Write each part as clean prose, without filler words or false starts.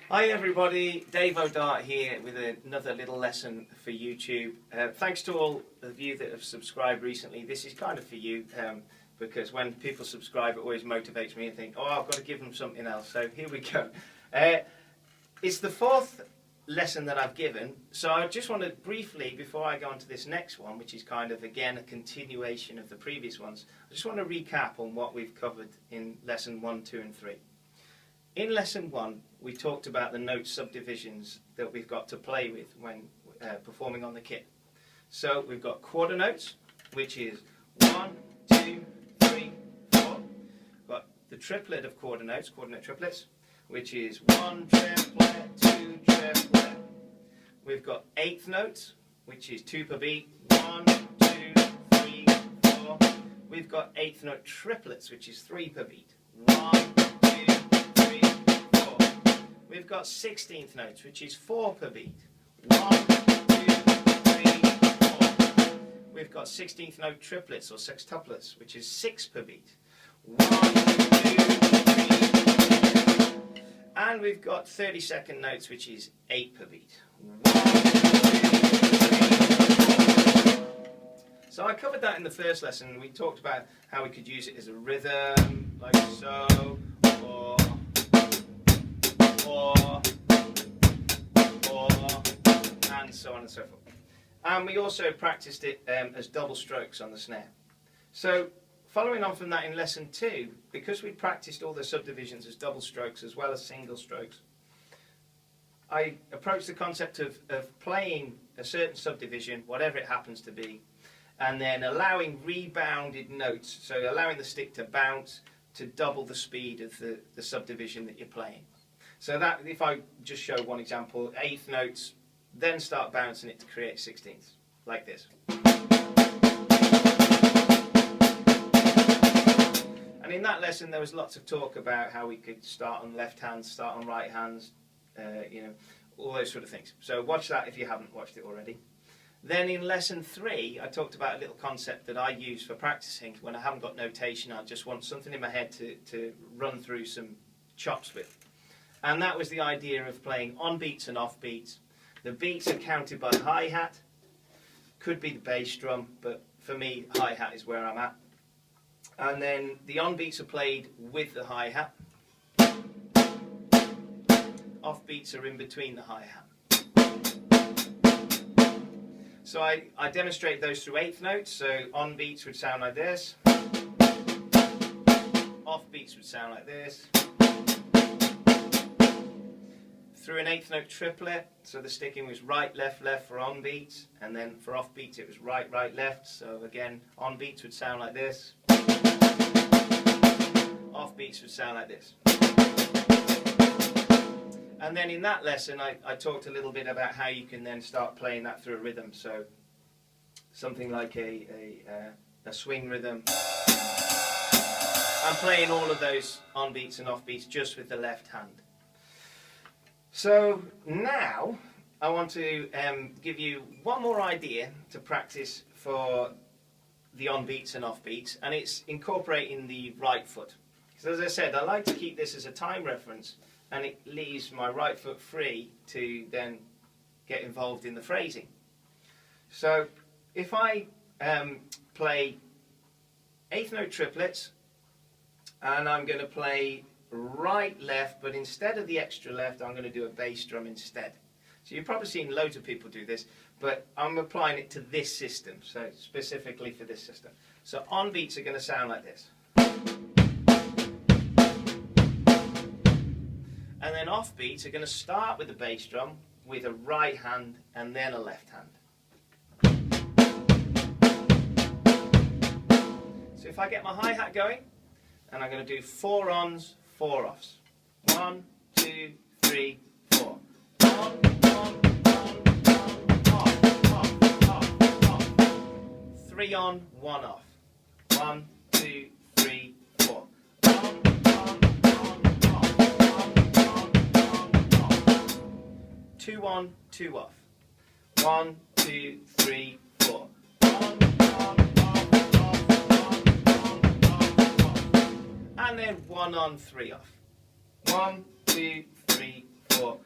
Hi everybody, Dave O'Dart here with another little lesson for YouTube. Thanks to all of you that have subscribed recently. This is kind of for you because when people subscribe it always motivates me and think, oh, I've got to give them something else. So here we go. It's the fourth lesson that I've given, so I just want to briefly, before I go on to this next one, which is kind of again a continuation of the previous ones, I just want to recap on what we've covered in lesson 1, 2 and 3. In lesson 1 we talked about the note subdivisions that we've got to play with when performing on the kit. So we've got quarter notes, which is 1, 2, 3, 4. We've got the triplet of quarter notes, quarter note triplets, which is 1 triplet, 2 triplet. We've got eighth notes, which is 2 per beat, 1, 2, 3, 4. We've got eighth note triplets, which is 3 per beat, 1, 2, 3, 4. We've got 16th notes, which is 4 per beat, 1, 2, 3, 4. We've got 16th note triplets or sextuplets, which is 6 per beat, 1, 2, 3, and we've got 32nd notes, which is 8 per beat. 1, 2, 3, 4. So I covered that in the first lesson. We talked about how we could use it as a rhythm, like so, or, and so on and so forth. And we also practiced it as double strokes on the snare. So following on from that in lesson 2, because we practiced all the subdivisions as double strokes as well as single strokes, I approached the concept of playing a certain subdivision, whatever it happens to be, and then allowing rebounded notes, so allowing the stick to bounce to double the speed of the subdivision that you're playing. So that, if I just show one example, eighth notes, then start bouncing it to create 16ths, like this. And in that lesson there was lots of talk about how we could start on left hands, start on right hands, all those sort of things. So watch that if you haven't watched it already. Then in lesson 3 I talked about a little concept that I use for practicing when I haven't got notation. I just want something in my head to run through some chops with. And that was the idea of playing on beats and off beats. The beats are counted by hi-hat, could be the bass drum, but for me hi-hat is where I'm at. And then the on beats are played with the hi-hat. Off beats are in between the hi-hat. So I demonstrate those through eighth notes. So on beats would sound like this. Off beats would sound like this. Through an eighth note triplet, so the sticking was right, left, left for on beats, and then for off beats it was right, right, left. So again, on beats would sound like this. Off beats would sound like this. And then in that lesson I talked a little bit about how you can then start playing that through a rhythm. So something like a swing rhythm. I'm playing all of those on beats and off beats just with the left hand. So now I want to give you one more idea to practice for the on beats and off beats, and it's incorporating the right foot. Because as I said, I like to keep this as a time reference, and it leaves my right foot free to then get involved in the phrasing. So if I play eighth note triplets, and I'm going to play right, left, but instead of the extra left I'm going to do a bass drum instead. So you've probably seen loads of people do this, but I'm applying it to this system, so specifically for this system. So on beats are going to sound like this. And then off beats are going to start with the bass drum with a right hand and then a left hand. So if I get my hi-hat going, and I'm going to do 4 ons, 4 offs. 1, 2, 3, 4. On, off, off. 3 on, 1 off. 1, 2, 3, 4. On, off. 2 on, 2 off. 1, 2, 3, 4. And then 1 on, 3 off. 1, 2, 3, 4. or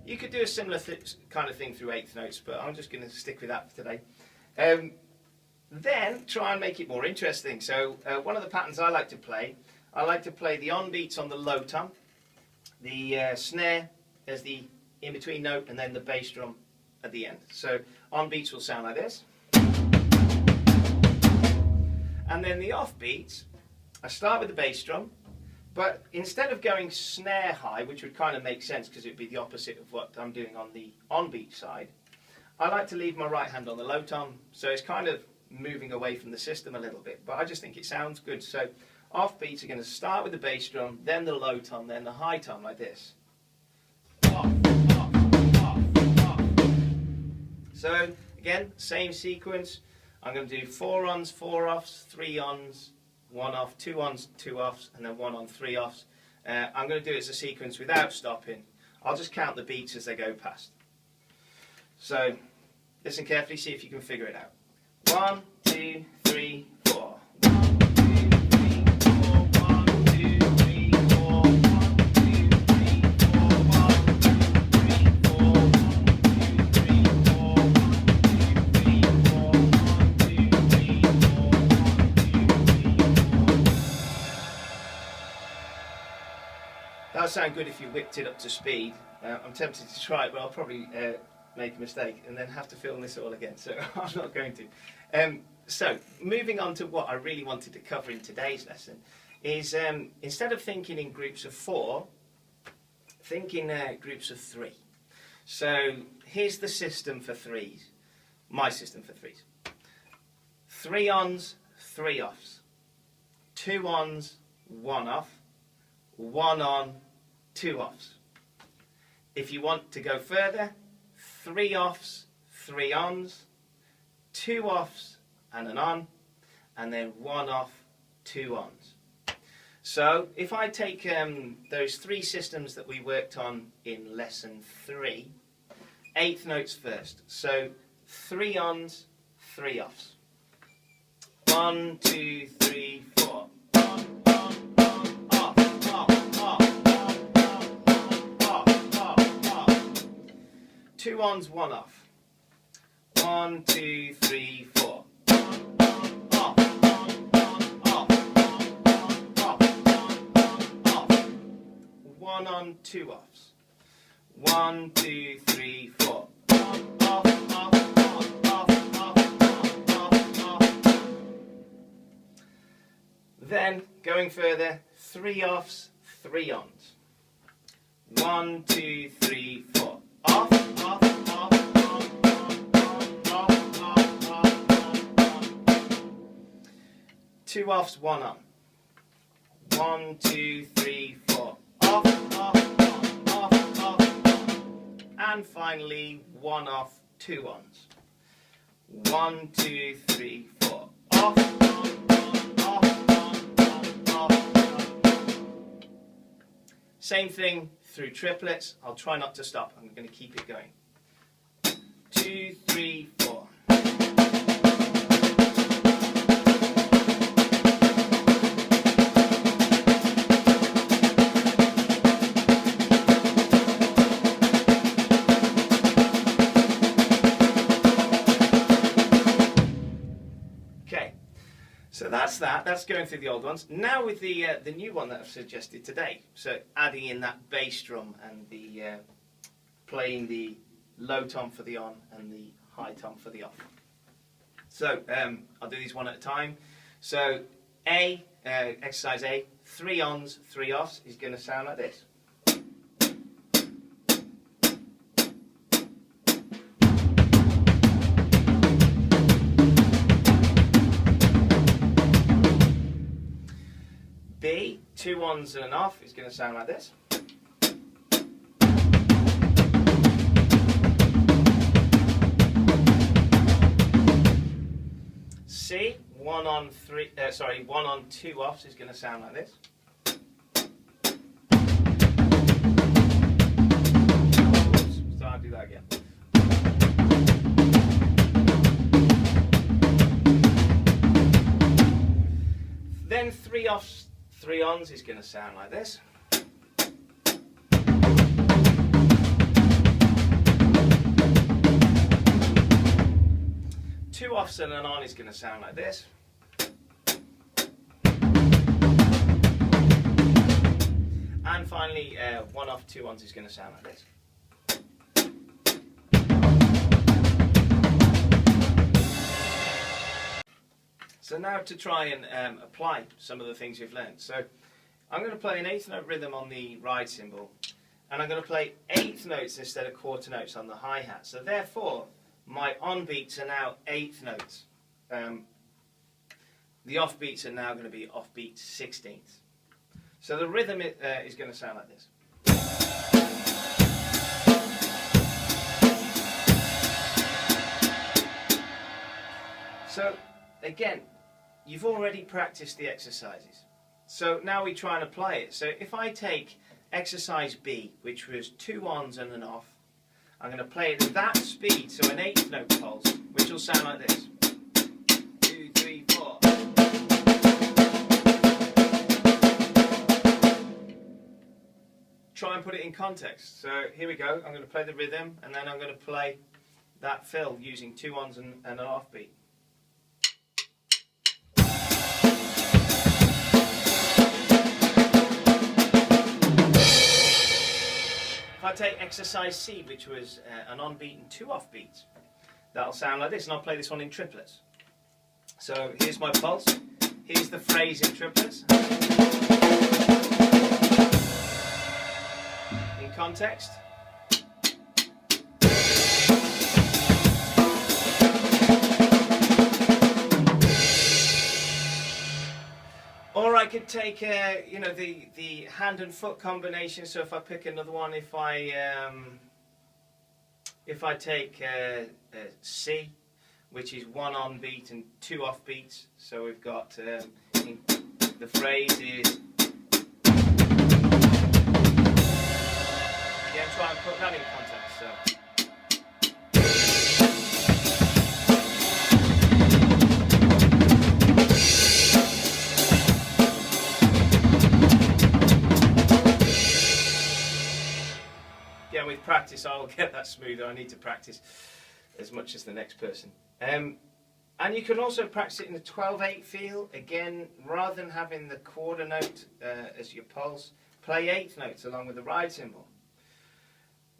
you could do a similar kind of thing through eighth notes, but I'm just going to stick with that for today. Then try and make it more interesting. So one of the patterns I like to play the on beats on the low tom, the snare as the in-between note, and then the bass drum at the end. So on beats will sound like this. And then the off beats, I start with the bass drum, but instead of going snare high, which would kind of make sense because it would be the opposite of what I'm doing on the on beat side, I like to leave my right hand on the low tom, so it's kind of moving away from the system a little bit, but I just think it sounds good. So off beats are going to start with the bass drum, then the low tom, then the high tom, like this. Off, off, off, off. So again, same sequence. I'm going to do 4 ons, 4 offs, 3 ons, 1 off, 2 ons, 2 offs, and then 1 on, 3 offs. I'm going to do it as a sequence without stopping. I'll just count the beats as they go past. So listen carefully, see if you can figure it out. 1, 2, 3, 4. 1, 2, 3, 4. 1, 2, 3, 4. 1, 2, 3, 4. 1, 2, 3, 4. 1, 2, 3, 4. 1, 2, 3, 4. 1, 2, 3, 4. 1, 2, 3, 4. That would sound good if you whipped it up to speed. I'm tempted to try it, but I'll probably make a mistake and then have to film this all again, so I'm not going to. So moving on to what I really wanted to cover in today's lesson is instead of thinking in groups of 4, think in groups of 3. So here's the system for 3s, my system for 3s. 3 ons, 3 offs, 2 ons, 1 off, 1 on, 2 offs. If you want to go further, 3 offs, 3 ons, 2 offs and an on, and then 1 off, 2 ons. So if I take those 3 systems that we worked on in lesson 3, 8th notes first. So 3 ons, 3 offs. 1, 2, 3, 4. 2 ons, 1 off. 1, 2, 3, 4. Off, off, off, 1 on, 2 offs. 1, 2, 3, 4. Off, off. Then going further, 3 offs, 3 ons. 1, 2, 3, 4. Off, off, off, off, off, off, off. 2 offs, 1 on. 1, 2, 3, 4. Off, off, off, off, off. And finally, 1 off, 2 ons. 1, 2, 3, 4. Off, off, off, off. Same thing through triplets. I'll try not to stop. I'm going to keep it going. 2, 3, 4. Okay. So that's that. That's going through the old ones. Now with the new one that I've suggested today. So adding in that bass drum and the playing the low tom for the on and the high tom for the off. So I'll do these one at a time. So exercise A, 3 ons, 3 offs is going to sound like this. B, 2 ons and an off is going to sound like this. C, 1 on 2 offs is going to sound like this. Oops, so I'll do that again. Then 3 offs, 3 ons is going to sound like this. 2 offs and an on is going to sound like this. And finally, 1 off, 2 ons is going to sound like this. So now to try and apply some of the things you've learned. So I'm going to play an 8th note rhythm on the ride cymbal, and I'm going to play 8th notes instead of quarter notes on the hi-hat. So therefore, my on beats are now 8th notes. The off beats are now going to be off beat 16ths. So the rhythm is going to sound like this. So again, you've already practiced the exercises. So now we try and apply it. So if I take exercise B, which was 2 ons and an off, I'm going to play it at that speed, so an 8th note pulse, which will sound like this. 2, 3, 4. Try and put it in context. So here we go. I'm going to play the rhythm, and then I'm going to play that fill using 2 ons and an off beat. If I take exercise C, which was an on beat and 2 off beats, that'll sound like this, and I'll play this one in triplets. So here's my pulse, here's the phrase in triplets. In context. Or I could take, you know, the hand and foot combination. So if I pick another one, if I take C, which is 1 on beat and 2 off beats. So we've got the phrase is. Again, try and put that in context. So. With practice I will get that smoother. I need to practice as much as the next person. And you can also practice it in a 12/8 feel. Again, rather than having the quarter note as your pulse, play 8th notes along with the ride cymbal.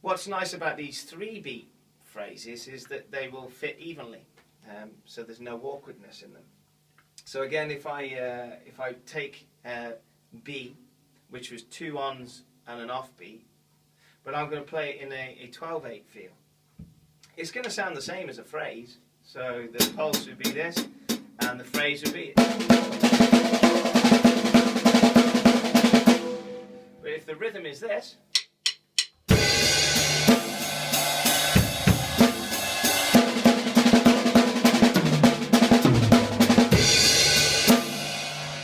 What's nice about these 3-beat phrases is that they will fit evenly, so there's no awkwardness in them. So again, if I take B, which was 2 ons and an off beat, but I'm going to play it in a 12/8 feel. It's going to sound the same as a phrase, so the pulse would be this, and the phrase would be it. But if the rhythm is this,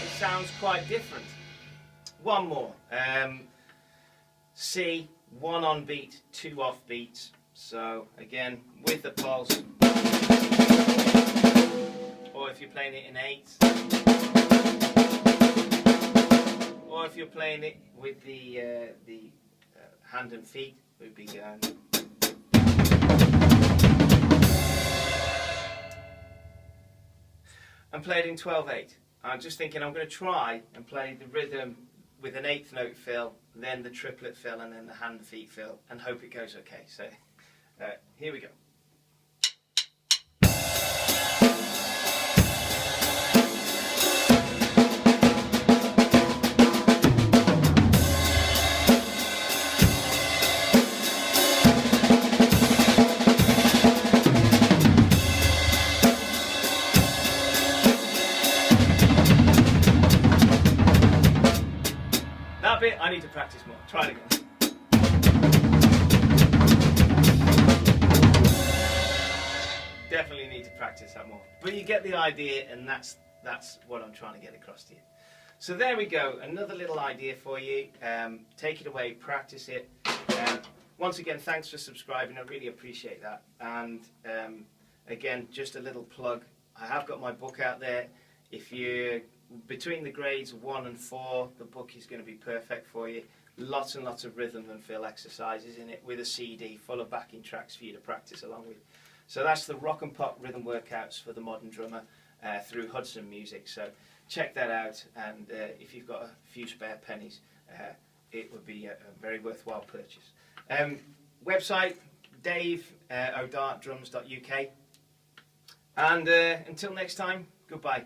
it sounds quite different. One more. C, 1 on beat, 2 off beats. So again, with the pulse, or if you're playing it in 8s, or if you're playing it with the hand and feet, it would be and play it in 12/8. I'm just thinking I'm going to try and play the rhythm with an 8th note fill, then the triplet fill, and then the hand and feet fill, and hope it goes okay. So here we go. That bit I need to practice more. Try it again. Definitely need to practice that more. But you get the idea, and that's what I'm trying to get across to you. So there we go. Another little idea for you. Take it away, practice it. Once again, thanks for subscribing. I really appreciate that. And again, just a little plug. I have got my book out there. If you're between the grades 1 and 4, the book is going to be perfect for you. Lots and lots of rhythm and fill exercises in it, with a CD full of backing tracks for you to practice along with. So that's the rock and pop rhythm workouts for the modern drummer through Hudson Music. So check that out, and if you've got a few spare pennies, it would be a very worthwhile purchase. Website, daveodartdrums.uk. And until next time, goodbye.